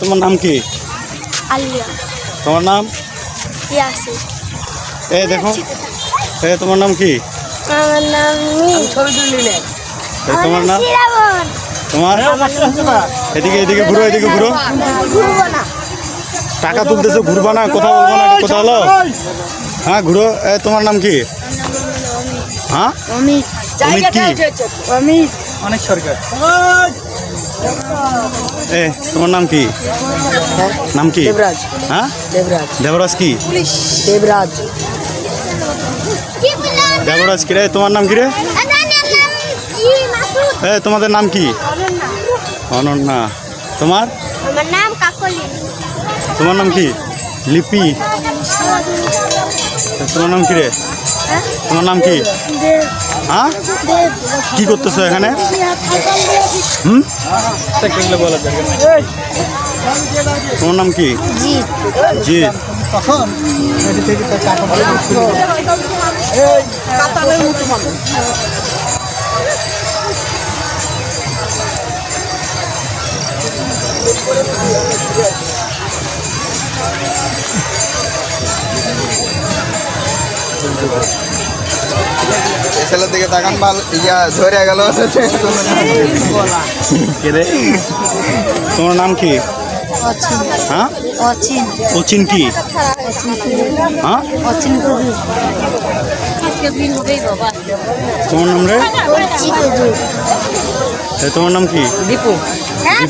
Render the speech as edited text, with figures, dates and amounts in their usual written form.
তোমার নাম কি? আলিয়া। তোমার নাম? ইয়াসিন। দেখো, তোমার নাম কি? আমার নাম তোমার নাম? তোমার? এদিকে এদিকে ঘুরো, এদিকে ঘুরো। টাকা তুলতেছো, ঘুরবা না, কথা বলবো না, কথা হলো। হ্যাঁ ঘুরো। তোমার নাম কি? হ্যাঁ অমিত। অমিত কি? অমিত। অনেক সরকার। তোমার নাম কি? নাম কি? দেবরাজ। হ্যাঁ দেবরাজ। দেবরাজ কি? দেবরাজ। দেবরাজ কি রে? তোমার নাম কি রে? তোমাদের নাম কি? অনন্যা। তোমার? আমার নাম কাকলি। তোমার নাম কি? লিপি। তোমার নাম কি রে? তোমার নাম কি? হ্যাঁ কি করতেছো এখানে? তোমার নাম কি? জিৎ। জিৎ। তখন এটি থেকে তো টাকা কাতালের মতো মানুষ। ছেলের দিকে তাকান, বাল ইয়া ধরে গেল। তোমার নাম কি? অচিন। হ্যাঁ অচিন। অচিন কি? হ্যাঁ অচিন কবি। তোমার নাম রে? তোমার নাম কি? দীপু। হ্যাঁ